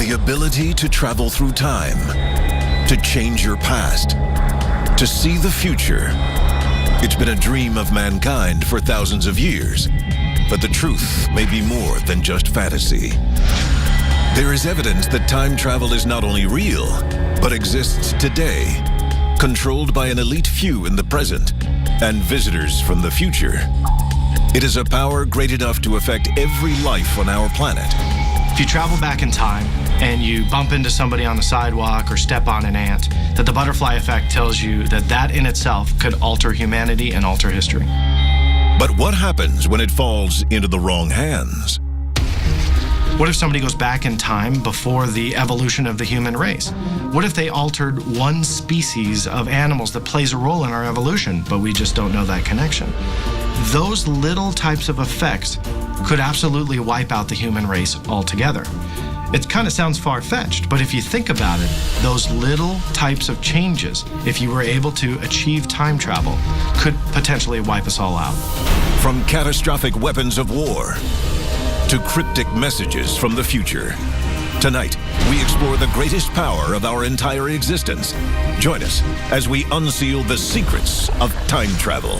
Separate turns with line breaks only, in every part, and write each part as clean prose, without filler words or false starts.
The ability to travel through time, to change your past, to see the future. It's been a dream of mankind for thousands of years, but the truth may be more than just fantasy. There is evidence that time travel is not only real, but exists today, controlled by an elite few in the present and visitors from the future. It is a power great enough to affect every life on our planet.
If you travel back in time and you bump into somebody on the sidewalk or step on an ant, that the butterfly effect tells you that that in itself could alter humanity and alter history.
But what happens when it falls into the wrong hands?
What if somebody goes back in time before the evolution of the human race? What if they altered one species of animals that plays a role in our evolution, but we just don't know that connection? Those little types of effects could absolutely wipe out the human race altogether. It kind of sounds far-fetched, but if you think about it, those little types of changes, if you were able to achieve time travel, could potentially wipe us all out.
From catastrophic weapons of war to cryptic messages from the future. Tonight, we explore the greatest power of our entire existence. Join us as we unseal the secrets of time travel.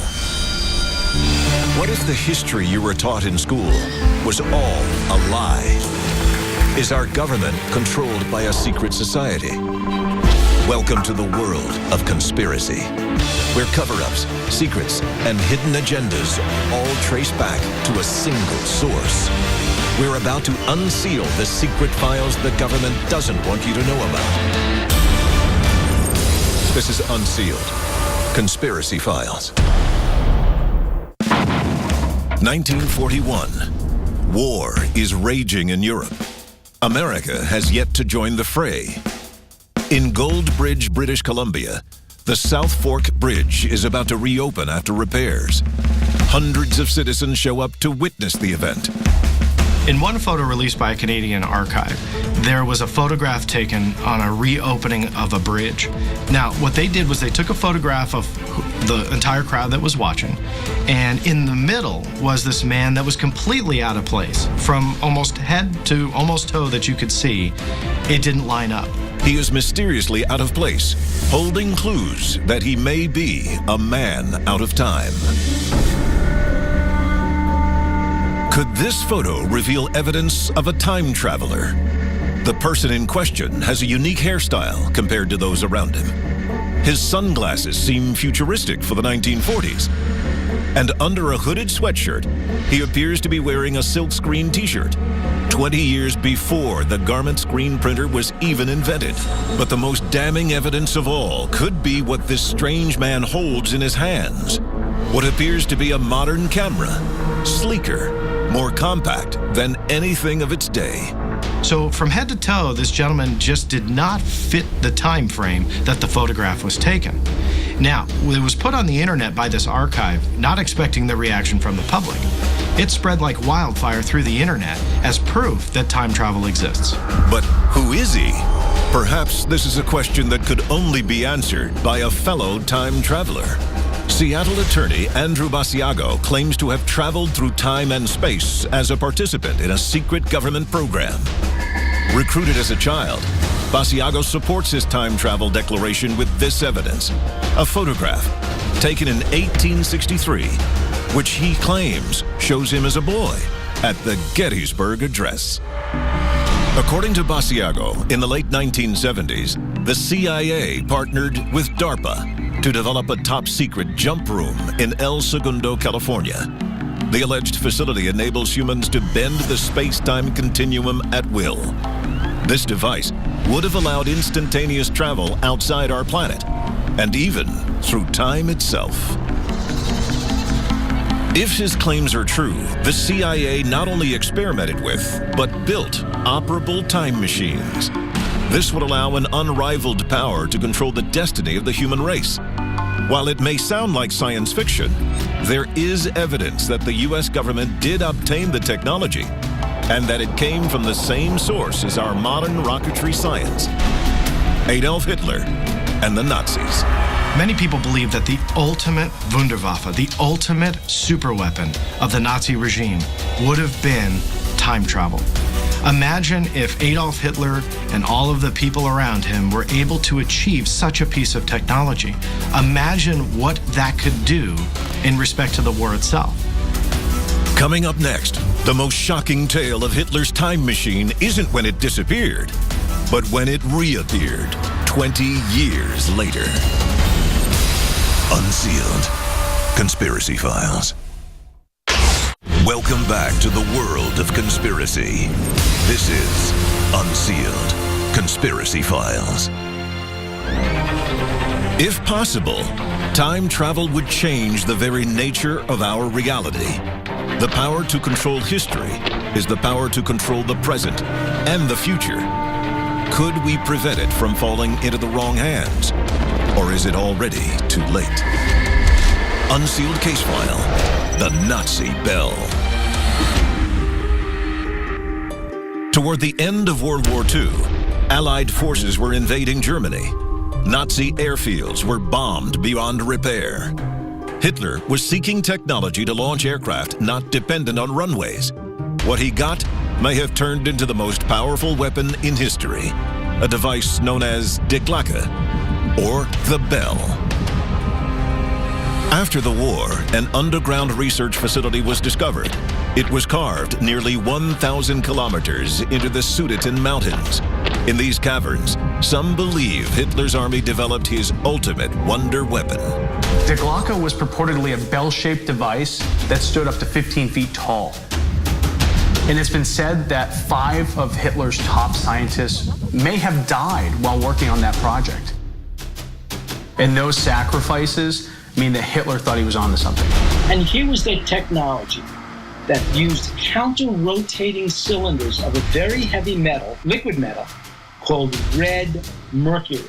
What if the history you were taught in school was all a lie? Is our government controlled by a secret society? Welcome to the world of conspiracy, where cover-ups, secrets, and hidden agendas all trace back to a single source. We're about to unseal the secret files the government doesn't want you to know about. This is Unsealed Conspiracy Files. 1941. War is raging in Europe. America has yet to join the fray. In Gold Bridge, British Columbia, the South Fork Bridge is about to reopen after repairs. Hundreds of citizens show up to witness the event.
In one photo released by a Canadian archive, there was a photograph taken on a reopening of a bridge. Now, what they did was they took a photograph of the entire crowd that was watching, and in the middle was this man that was completely out of place. From almost head to almost toe that you could see, it didn't line up.
He is mysteriously out of place, holding clues that he may be a man out of time. Could this photo reveal evidence of a time traveler? The person in question has a unique hairstyle compared to those around him. His sunglasses seem futuristic for the 1940s. And under a hooded sweatshirt, he appears to be wearing a silkscreen t-shirt, 20 years before the garment screen printer was even invented. But the most damning evidence of all could be what this strange man holds in his hands. What appears to be a modern camera, sleeker, more compact than anything of its day.
So from head to toe, this gentleman just did not fit the time frame that the photograph was taken. Now, it was put on the internet by this archive, not expecting the reaction from the public. It spread like wildfire through the internet as proof that time travel exists.
But who is he? Perhaps this is a question that could only be answered by a fellow time traveler. Seattle attorney Andrew Basiago claims to have traveled through time and space as a participant in a secret government program. Recruited as a child, Basiago supports his time travel declaration with this evidence, a photograph taken in 1863, which he claims shows him as a boy at the Gettysburg Address. According to Basiago, in the late 1970s, the CIA partnered with DARPA to develop a top-secret jump room in El Segundo, California. The alleged facility enables humans to bend the space-time continuum at will. This device would have allowed instantaneous travel outside our planet, and even through time itself. If his claims are true, the CIA not only experimented with, but built operable time machines. This would allow an unrivaled power to control the destiny of the human race. While it may sound like science fiction, there is evidence that the U.S. government did obtain the technology and that it came from the same source as our modern rocketry science: Adolf Hitler and the Nazis.
Many people believe that the ultimate Wunderwaffe, the ultimate superweapon of the Nazi regime, would have been time travel. Imagine if Adolf Hitler and all of the people around him were able to achieve such a piece of technology. Imagine what that could do in respect to the war itself.
Coming up next, the most shocking tale of Hitler's time machine isn't when it disappeared, but when it reappeared 20 years later. Unsealed Conspiracy Files. Welcome back to the world of conspiracy. This is Unsealed Conspiracy Files. If possible, time travel would change the very nature of our reality. The power to control history is the power to control the present and the future. Could we prevent it from falling into the wrong hands? Or is it already too late? Unsealed Case File, the Nazi Bell. Toward the end of World War II, Allied forces were invading Germany. Nazi airfields were bombed beyond repair. Hitler was seeking technology to launch aircraft not dependent on runways. What he got may have turned into the most powerful weapon in history, a device known as Die Glocke, or the Bell. After the war, an underground research facility was discovered. It was carved nearly 1,000 kilometers into the Sudeten Mountains. In these caverns, some believe Hitler's army developed his ultimate wonder weapon.
Die Glocke was purportedly a bell-shaped device that stood up to 15 feet tall. And it's been said that 5 of Hitler's top scientists may have died while working on that project. And those sacrifices mean that Hitler thought he was onto something.
And here was their technology that used counter-rotating cylinders of a very heavy metal, liquid metal, called red mercury.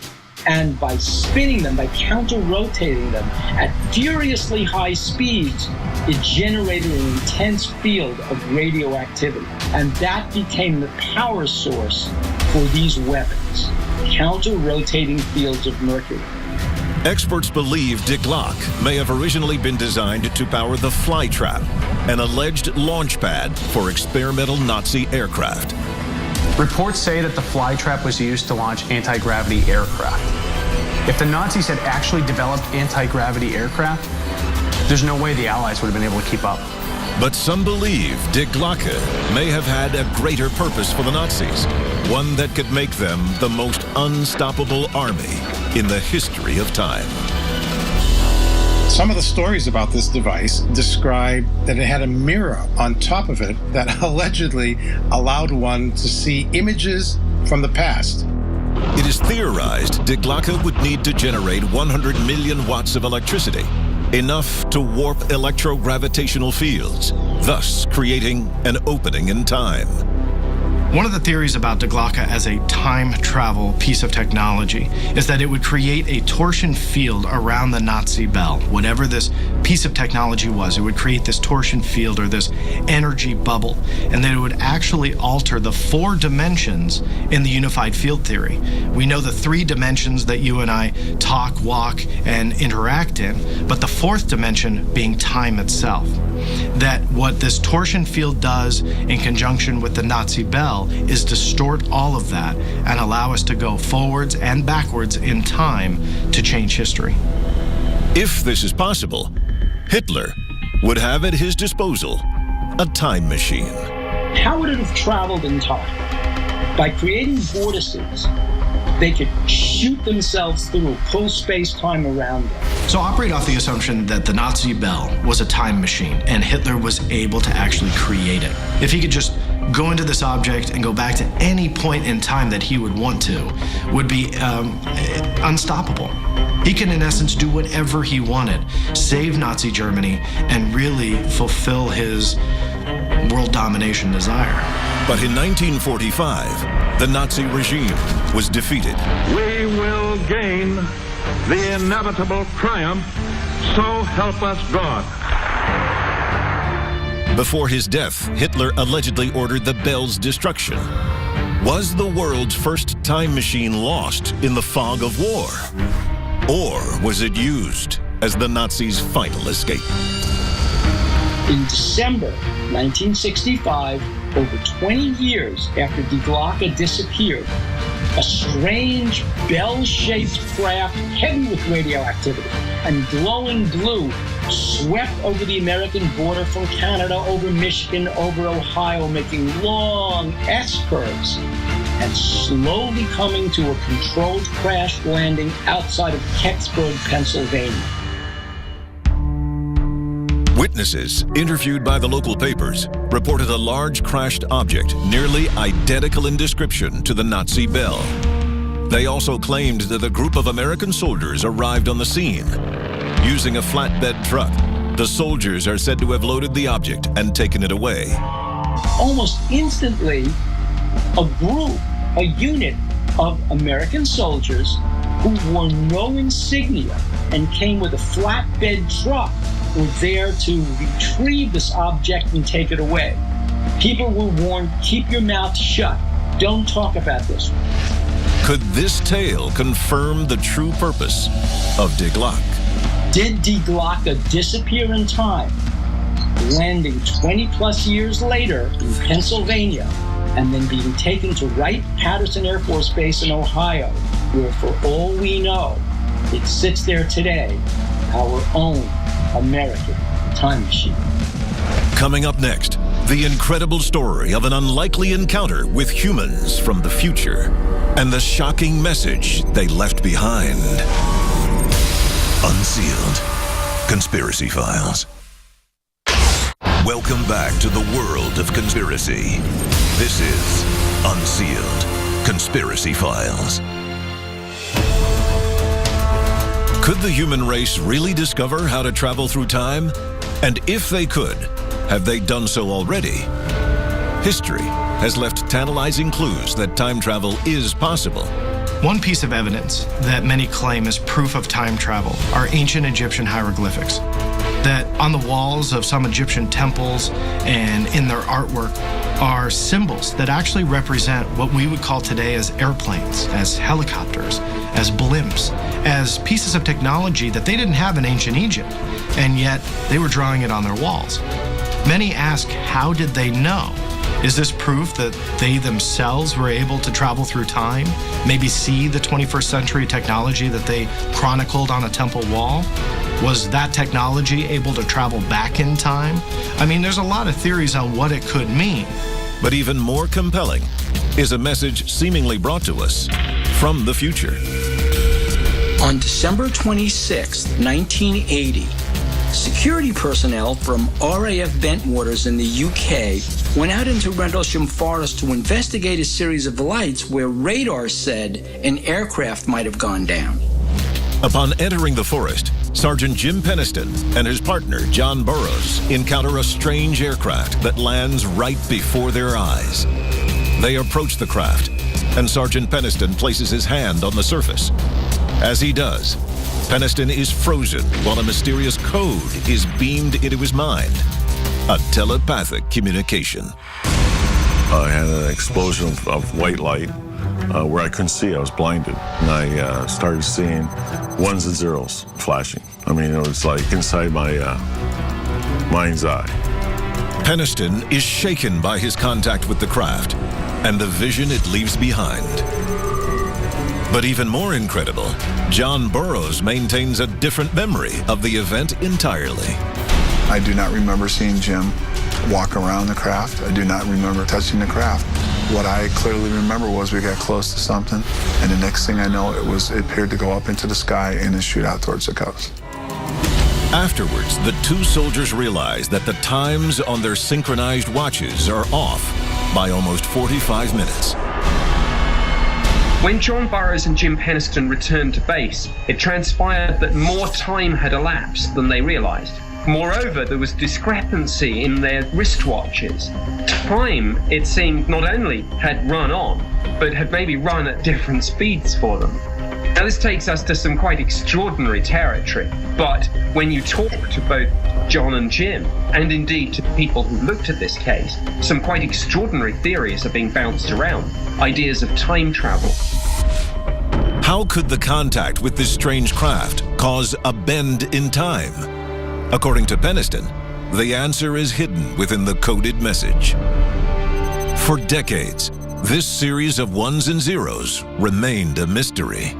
And by spinning them, by counter-rotating them at furiously high speeds, it generated an intense field of radioactivity. And that became the power source for these weapons, counter-rotating fields of mercury.
Experts believe Die Glocke may have originally been designed to power the Flytrap, an alleged launch pad for experimental Nazi aircraft.
Reports say that the Flytrap was used to launch anti-gravity aircraft. If the Nazis had actually developed anti-gravity aircraft, there's no way the Allies would have been able to keep up.
But some believe Die Glocke may have had a greater purpose for the Nazis, one that could make them the most unstoppable army in the history of time.
Some of the stories about this device describe that it had a mirror on top of it that allegedly allowed one to see images from the past.
It is theorized Die Glocke would need to generate 100 million watts of electricity, enough to warp electrogravitational fields, thus creating an opening in time.
One of the theories about Die Glocke as a time travel piece of technology is that it would create a torsion field around the Nazi bell. Whatever this piece of technology was, it would create this torsion field or this energy bubble, and that it would actually alter the 4 dimensions in the unified field theory. We know the 3 dimensions that you and I talk, walk, and interact in, but the 4th dimension being time itself. That what this torsion field does in conjunction with the Nazi bell is distort all of that and allow us to go forwards and backwards in time to change history.
If this is possible, Hitler would have at his disposal a time machine.
How would it have traveled in time? By creating vortices, they could shoot themselves through, pull space-time around them.
So operate off the assumption that the Nazi bell was a time machine and Hitler was able to actually create it. If he could just go into this object and go back to any point in time that he would want to, would be unstoppable. He can, in essence, do whatever he wanted, save Nazi Germany, and really fulfill his world domination desire.
But in 1945, the Nazi regime was defeated.
We will gain the inevitable triumph, so help us God.
Before his death, Hitler allegedly ordered the bell's destruction. Was the world's first time machine lost in the fog of war? Or was it used as the Nazis' final escape?
In December 1965, over 20 years after Die Glocke disappeared, a strange bell-shaped craft heavy with radioactivity and glowing blue swept over the American border from Canada, over Michigan, over Ohio, making long S-curves and slowly coming to a controlled crash landing outside of Kecksburg, Pennsylvania.
Witnesses, interviewed by the local papers, reported a large crashed object nearly identical in description to the Nazi bell. They also claimed that a group of American soldiers arrived on the scene. Using a flatbed truck, the soldiers are said to have loaded the object and taken it away.
Almost instantly, a unit of American soldiers who wore no insignia and came with a flatbed truck were there to retrieve this object and take it away. People were warned, keep your mouth shut. Don't talk about this.
Could this tale confirm the true purpose of Die Glocke?
Did Die Glocke disappear in time, landing 20 plus years later in Pennsylvania, and then being taken to Wright-Patterson Air Force Base in Ohio, where for all we know, it sits there today, our own American time machine?
Coming up next, the incredible story of an unlikely encounter with humans from the future and the shocking message they left behind. Unsealed Conspiracy Files. Welcome back to the world of conspiracy. This is Unsealed Conspiracy Files. Could the human race really discover how to travel through time? And if they could, have they done so already? History has left tantalizing clues that time travel is possible.
One piece of evidence that many claim is proof of time travel are ancient Egyptian hieroglyphics. That on the walls of some Egyptian temples and in their artwork are symbols that actually represent what we would call today as airplanes, as helicopters, as blimps, as pieces of technology that they didn't have in ancient Egypt, and yet they were drawing it on their walls. Many ask, how did they know? Is this proof that they themselves were able to travel through time, maybe see the 21st century technology that they chronicled on a temple wall? Was that technology able to travel back in time? I mean, there's a lot of theories on what it could mean.
But even more compelling is a message seemingly brought to us from the future.
On December 26, 1980, security personnel from RAF Bentwaters in the UK went out into Rendlesham Forest to investigate a series of lights where radar said an aircraft might have gone down.
Upon entering the forest, Sergeant Jim Peniston and his partner, John Burroughs, encounter a strange aircraft that lands right before their eyes. They approach the craft, and Sergeant Peniston places his hand on the surface. As he does, Peniston is frozen while a mysterious code is beamed into his mind. A telepathic communication.
I had an explosion of white light where I couldn't see. I was blinded. And I started seeing ones and zeros flashing. I mean, it was like inside my mind's eye.
Peniston is shaken by his contact with the craft and the vision it leaves behind. But even more incredible, John Burroughs maintains a different memory of the event entirely.
I do not remember seeing Jim walk around the craft. I do not remember touching the craft. What I clearly remember was we got close to something, and the next thing I know, it appeared to go up into the sky and then shoot out towards the coast.
Afterwards, the two soldiers realize that the times on their synchronized watches are off by almost 45 minutes.
When John Burroughs and Jim Peniston returned to base, it transpired that more time had elapsed than they realized. Moreover, there was discrepancy in their wristwatches. Time, it seemed, not only had run on, but had maybe run at different speeds for them. Now this takes us to some quite extraordinary territory, but when you talk to both John and Jim, and indeed to people who looked at this case, some quite extraordinary theories are being bounced around, ideas of time travel.
How could the contact with this strange craft cause a bend in time? According to Peniston, the answer is hidden within the coded message. For decades, this series of ones and zeros remained a mystery.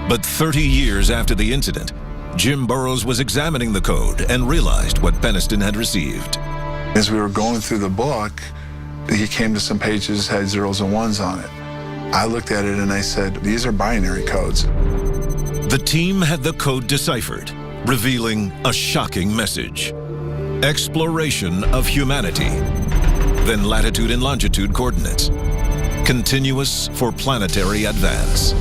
But 30 years after the incident, Jim Burrows was examining the code and realized what Peniston had received.
As we were going through the book, he came to some pages that had zeros and ones on it. I looked at it and I said, these are binary codes.
The team had the code deciphered, revealing a shocking message. Exploration of humanity. Then latitude and longitude coordinates. Continuous for planetary advance.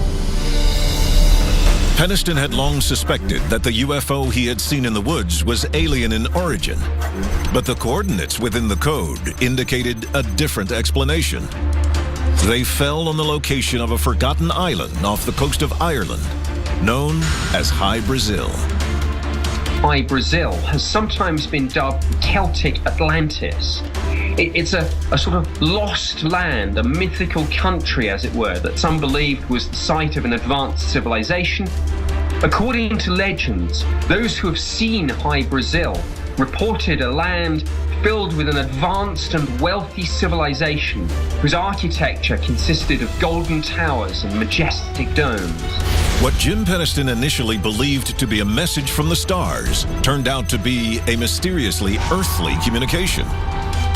Peniston had long suspected that the UFO he had seen in the woods was alien in origin, but the coordinates within the code indicated a different explanation. They fell on the location of a forgotten island off the coast of Ireland, known as High Brazil.
High Brazil has sometimes been dubbed Celtic Atlantis. It's a sort of lost land, a mythical country, as it were, that some believed was the site of an advanced civilization. According to legends, those who have seen High Brazil reported a land filled with an advanced and wealthy civilization whose architecture consisted of golden towers and majestic domes.
What Jim Peniston initially believed to be a message from the stars turned out to be a mysteriously earthly communication.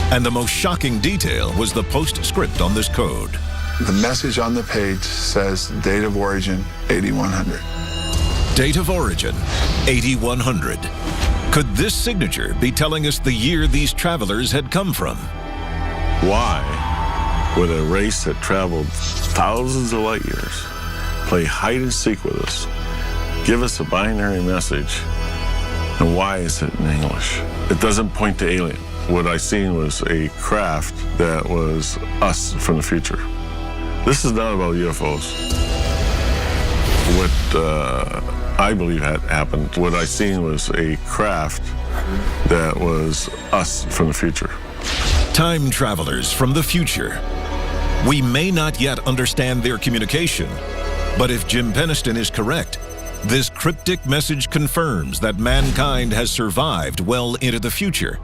And the most shocking detail was the postscript on this code.
The message on the page says date of origin 8100.
Date of origin 8100. Could this signature be telling us the year these travelers had come from?
Why would a race that traveled thousands of light years play hide and seek with us, give us a binary message, and why is it in English? It doesn't point to alien. What I seen was a craft that was us from the future. This is not about UFOs. What I believe had happened, what I seen was a craft that was us from the future.
Time travelers from the future. We may not yet understand their communication, but if Jim Peniston is correct, this cryptic message confirms that mankind has survived well into the future,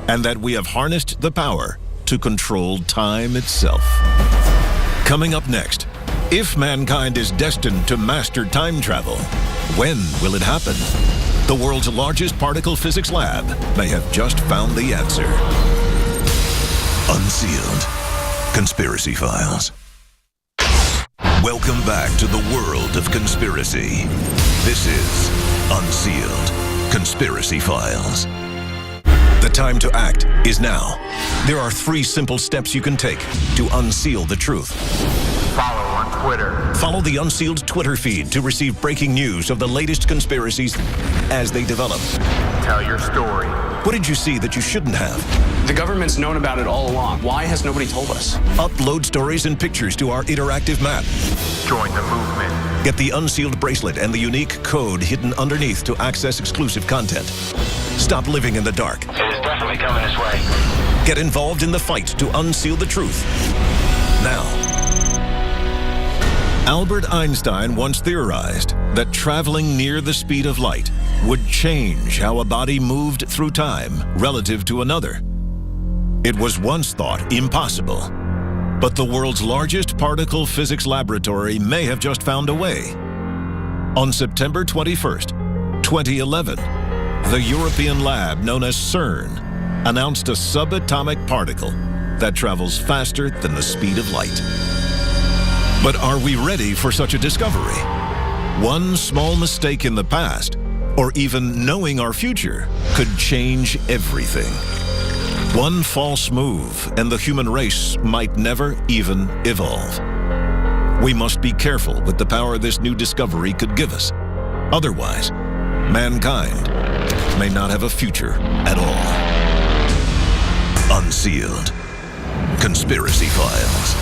and that we have harnessed the power to control time itself. Coming up next, if mankind is destined to master time travel, when will it happen? The world's largest particle physics lab may have just found the answer. Unsealed Conspiracy Files. Welcome back to the world of conspiracy. This is Unsealed Conspiracy Files. The time to act is now. There are 3 simple steps you can take to unseal the truth.
Follow on Twitter.
Follow the Unsealed Twitter feed to receive breaking news of the latest conspiracies as they develop.
Tell your story.
What did you see that you shouldn't have?
The government's known about it all along. Why has nobody told us?
Upload stories and pictures to our interactive map.
Join the movement.
Get the Unsealed bracelet and the unique code hidden underneath to access exclusive content. Stop living in the dark.
It is definitely coming this way.
Get involved in the fight to unseal the truth. Now. Albert Einstein once theorized that traveling near the speed of light would change how a body moved through time relative to another. It was once thought impossible, but the world's largest particle physics laboratory may have just found a way. On September 21st, 2011, the European lab known as CERN announced a subatomic particle that travels faster than the speed of light. But are we ready for such a discovery? One small mistake in the past, or even knowing our future, could change everything. One false move, and the human race might never even evolve. We must be careful with the power this new discovery could give us. Otherwise, mankind may not have a future at all. Unsealed Conspiracy Files.